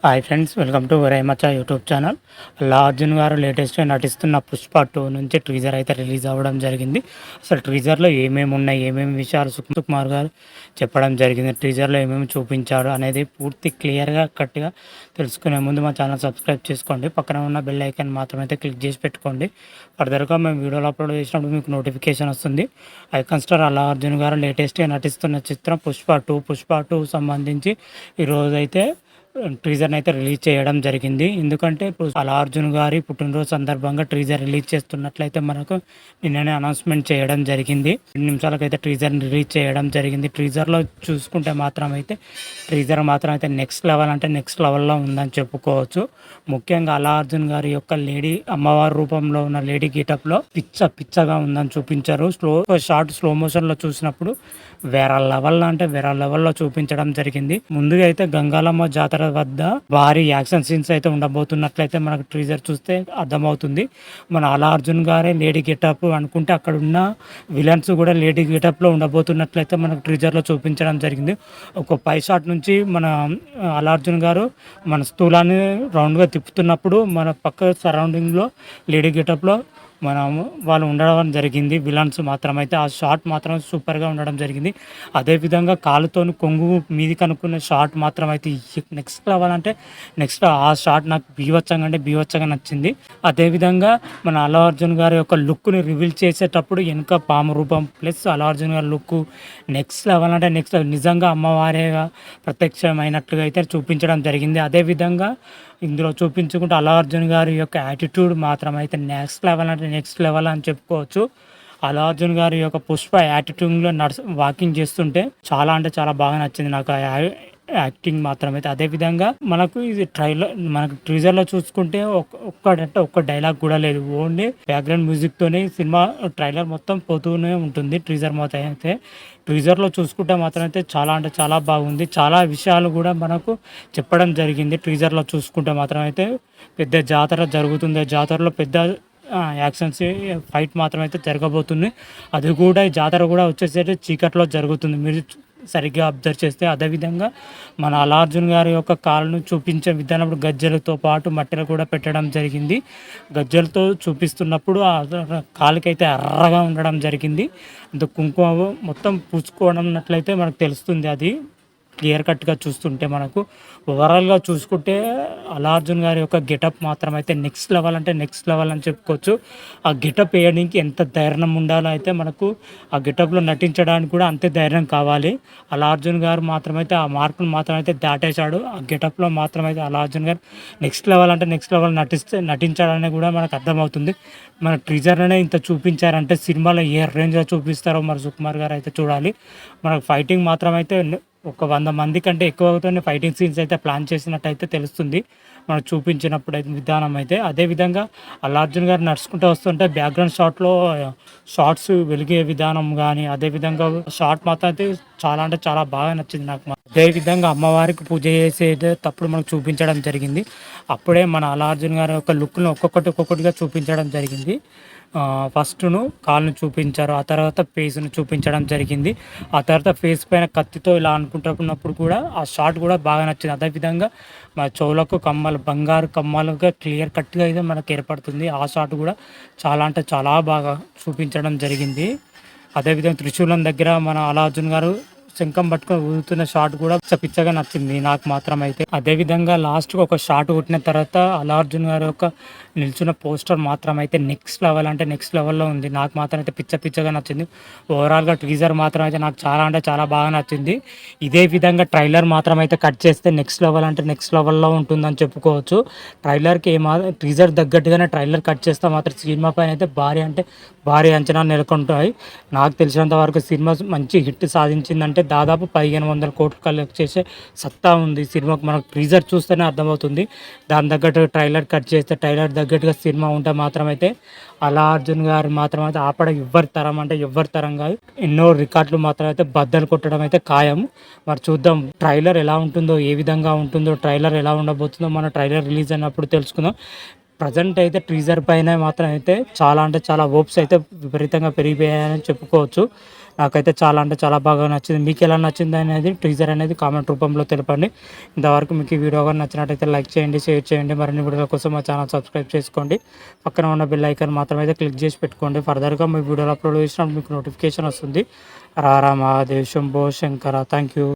Hi friends, welcome to రైమచ్చా YouTube channel. Allu Arjun గారు లేటెస్ట్గా నటిస్తున్న పుష్ప 2 నుంచి టీజర్ అయితే రిలీజ్ అవ్వడం జరిగింది. అసలు టీజర్లో ఏమేమి ఉన్నాయి, ఏమేమి విషయాలు సుకుమార్ గారు చెప్పడం జరిగింది, టీజర్లో ఏమేమి చూపించారు అనేది పూర్తి క్లియర్గా కరెక్ట్గా తెలుసుకునే ముందు మా ఛానల్ సబ్స్క్రైబ్ చేసుకోండి. పక్కన ఉన్న బెల్ ఐకాన్ మాత్రం అయితే క్లిక్ చేసి పెట్టుకోండి. ఫర్దర్గా మేము వీడియోలు అప్లోడ్ చేసినప్పుడు మీకు నోటిఫికేషన్ వస్తుంది. ఐకాన్ స్టార్ అల్లా అర్జున్ గారు లేటెస్ట్గా నటిస్తున్న చిత్రం పుష్ప 2 సంబంధించి ఈరోజైతే టీజర్ని అయితే రిలీజ్ చేయడం జరిగింది. ఎందుకంటే ఇప్పుడు అల్లు అర్జున్ గారి పుట్టినరోజు సందర్భంగా టీజర్ రిలీజ్ చేస్తున్నట్లయితే మనకు నిన్ననే అనౌన్స్మెంట్ చేయడం జరిగింది. 2 నిమిషాలకైతే టీజర్ని రిలీజ్ చేయడం జరిగింది. టీజర్లో చూసుకుంటే టీజర్ మాత్రం అయితే నెక్స్ట్ లెవెల్ అంటే నెక్స్ట్ లెవెల్లో ఉందని చెప్పుకోవచ్చు. ముఖ్యంగా అల్లు అర్జున్ గారి యొక్క లేడీ అమ్మవారి రూపంలో ఉన్న లేడీ గెటప్లో పిచ్చగా ఉందని చూపించారు. స్లో మోషన్లో చూసినప్పుడు వేరే లెవెల్లో చూపించడం జరిగింది. ముందుగా అయితే గంగాలమ్మ జాతర వద్ద భారీ యాక్షన్ సీన్స్ అయితే ఉండబోతున్నట్లయితే మనకు టీజర్ చూస్తే అర్థమవుతుంది. మన అల్లు అర్జున్ గారే లేడీ గెటప్ అనుకుంటే అక్కడ ఉన్న విలన్స్ కూడా లేడీ గెటప్లో ఉండబోతున్నట్లయితే మనకు టీజర్లో చూపించడం జరిగింది. ఒక పై షాట్ నుంచి మన అల్లు అర్జున్ గారు మన స్థూలాన్ని రౌండ్గా తిప్పుతున్నప్పుడు మన పక్క సరౌండింగ్లో లేడీ గెటప్లో వాళ్ళు ఉండడం జరిగింది. విలన్స్ మాత్రమైతే ఆ షాట్ మాత్రం సూపర్గా ఉండడం జరిగింది. అదేవిధంగా కాలుతో కొంగు మీది కనుక్కున్న షాట్ మాత్రం అయితే నెక్స్ట్ లెవెల్ అంటే నెక్స్ట్ ఆ షాట్ నాకు బీవచ్చంగా నచ్చింది. అదేవిధంగా మన అల్లు అర్జున్ గారి యొక్క లుక్ని రివీల్ చేసేటప్పుడు వెనుక పాము రూపం ప్లస్ అల్లు అర్జున్ గారి లుక్ నెక్స్ట్ లెవెల్ అంటే నెక్స్ట్ నిజంగా అమ్మవారేగా ప్రత్యక్షమైనట్లుగా అయితే చూపించడం జరిగింది. అదేవిధంగా ఇందులో చూపించుకుంటే అల్లు అర్జున్ గారి యొక్క యాటిట్యూడ్ మాత్రం అయితే నెక్స్ట్ లెవెల్ అని చెప్పుకోవచ్చు. అల్లు అర్జున్ గారి యొక్క పుష్ప యాటిట్యూడ్లో వాకింగ్ చేస్తుంటే చాలా బాగా నచ్చింది నాకు యాక్టింగ్ మాత్రం అయితే. అదేవిధంగా మనకు ఇది మనకు టీజర్లో చూసుకుంటే ఒక్క డైలాగ్ కూడా లేదు. ఓన్లీ బ్యాక్గ్రౌండ్ మ్యూజిక్తోనే సినిమా ట్రైలర్ మొత్తం పోతూనే ఉంటుంది. టీజర్ మొత్తం అయితే టీజర్లో చూసుకుంటే మాత్రం అయితే చాలా బాగుంది. చాలా విషయాలు కూడా మనకు చెప్పడం జరిగింది. టీజర్లో చూసుకుంటే మాత్రం అయితే పెద్ద జాతర జరుగుతుంది. జాతరలో పెద్ద యాక్షన్స్ ఫైట్ మాత్రం అయితే జరగబోతుంది. అది కూడా ఈ జాతర కూడా వచ్చేసరికి చీకట్లో జరుగుతుంది, మీరు సరిగ్గా అబ్జర్వ్ చేస్తే. అదేవిధంగా మన అల్లు అర్జున్ గారి యొక్క కాళ్ళను చూపించే విధానం గజ్జలతో పాటు మట్టెలు కూడా పెట్టడం జరిగింది. గజ్జలతో చూపిస్తున్నప్పుడు ఆ కాలుకైతే ఎర్రగా ఉండడం జరిగింది. అంత కుంకుమ మొత్తం పూసుకోవడంనట్లయితే మనకు తెలుస్తుంది. అది క్లియర్ కట్గా చూస్తుంటే మనకు ఓవరాల్గా చూసుకుంటే అల్లు అర్జున్ గారి యొక్క గెటప్ మాత్రం అయితే నెక్స్ట్ లెవెల్ అని చెప్పుకోవచ్చు. ఆ గెటప్ వేయడానికి ఎంత ధైర్యం ఉండాలో అయితే మనకు ఆ గెటప్లో నటించడానికి కూడా అంతే ధైర్యం కావాలి. అల్లు అర్జున్ గారు మాత్రమైతే ఆ మార్కులు మాత్రమైతే దాటేశాడు. ఆ గెటప్లో మాత్రమైతే అల్లు అర్జున్ గారు నెక్స్ట్ లెవెల్ నటించాడని కూడా మనకు అర్థమవుతుంది. మన టీజర్లోనే ఇంత చూపించారంటే సినిమాలో ఏ రేంజ్లో చూపిస్తారో మరి సుకుమార్ గారు అయితే చూడాలి. మనకు ఫైటింగ్ మాత్రం అయితే ఒక 100 మంది కంటే ఎక్కువతోనే ఫైటింగ్ సీన్స్ అయితే ప్లాన్ చేసినట్టయితే తెలుస్తుంది మనకు చూపించినప్పుడు అయితే విధానం అయితే. అదేవిధంగా అల్లు అర్జున్ గారు నడుచుకుంటూ వస్తుంటే బ్యాక్గ్రౌండ్ షార్ట్స్ వెలిగే విధానం కానీ అదేవిధంగా షార్ట్ మాత్రం అయితే చాలా బాగా నచ్చింది నాకు. అదేవిధంగా అమ్మవారికి పూజ చేసేటప్పుడు మనకు చూపించడం జరిగింది. అప్పుడే మన అల్లు అర్జున్ గారి యొక్క లుక్ను ఒక్కొక్కటిగా చూపించడం జరిగింది. ఫస్ట్ను కాళ్ళను చూపించారు, ఆ తర్వాత ఫేస్ను చూపించడం జరిగింది. ఆ తర్వాత ఫేస్ పైన కత్తితో ఇలా అనుకుంటున్నప్పుడు కూడా ఆ షాట్ కూడా బాగా నచ్చింది. అదేవిధంగా మా చెవులకు బంగారు కమ్మలుగా క్లియర్ కట్గా అయితే మనకు ఏర్పడుతుంది. ఆ షాట్ కూడా చాలా బాగా చూపించడం జరిగింది. అదేవిధంగా త్రిశూలం దగ్గర మన అల్లు అర్జున్ గారు శంఖం పట్టుకొని ఊదుతున్న షాట్ కూడా పిచ్చగా నచ్చింది నాకు మాత్రం అయితే. అదేవిధంగా లాస్ట్కి ఒక షాట్ కొట్టిన తర్వాత అల్లు అర్జున్ గారి యొక్క నిల్చున్న పోస్టర్ మాత్రం అయితే నెక్స్ట్ లెవెల్లో ఉంది. నాకు మాత్రం అయితే పిచ్చగా నచ్చింది. ఓవరాల్గా టీజర్ మాత్రం అయితే నాకు చాలా బాగా నచ్చింది. ఇదే విధంగా ట్రైలర్ మాత్రం అయితే కట్ చేస్తే నెక్స్ట్ లెవెల్లో ఉంటుందని చెప్పుకోవచ్చు. టీజర్ తగ్గట్టుగానే ట్రైలర్ కట్ చేస్తే మాత్రం సినిమా పైన అయితే భారీ అంచనాలు నెలకొంటాయి. నాకు తెలిసినంత వరకు సినిమా మంచి హిట్ సాధించిందంటే దాదాపు 1500 కోట్లు కలెక్ట్ చేసే సత్తా ఉంది సినిమాకు. మనకు టీజర్ చూస్తేనే అర్థమవుతుంది. దాని తగ్గట్టు ట్రైలర్ కట్ చేస్తే ట్రైలర్ తగ్గట్టుగా సినిమా ఉంటే మాత్రమైతే అల్లు అర్జున్ గారు మాత్రమైతే ఆపడం ఎవ్వరి తరం కాదు. ఎన్నో రికార్డులు మాత్రం అయితే బద్దలు కొట్టడం అయితే ఖాయం. మరి చూద్దాం ట్రైలర్ ఎలా ఉంటుందో, ఏ విధంగా ఉంటుందో, ట్రైలర్ ఎలా ఉండబోతుందో మన ట్రైలర్ రిలీజ్ అయినప్పుడు తెలుసుకుందాం. ప్రజెంట్ అయితే టీజర్ పైన మాత్రం అయితే చాలా అంటే చాలా హోప్స్ అయితే విపరీతంగా పెరిగిపోయాయని చెప్పుకోవచ్చు. నాకైతే చాలా అంటే చాలా బాగా నచ్చింది. మీకు ఎలా నచ్చింది అనేది టీజర్ అనేది కామెంట్ రూపంలో తెలపండి. ఇంతవరకు మీకు ఈ వీడియో కానీ నచ్చినట్టయితే లైక్ చేయండి, షేర్ చేయండి. మరిన్ని వీడియోల కోసం మా ఛానల్ సబ్స్క్రైబ్ చేసుకోండి. పక్కన ఉన్న బెల్ ఐకాన్ మాత్రం అయితే క్లిక్ చేసి పెట్టుకోండి. ఫర్దర్గా మీ వీడియోలు అప్లోడ్ చేసినప్పుడు మీకు నోటిఫికేషన్ వస్తుంది. రారా మహాదేవ్ శంభో శంకర. Thank you.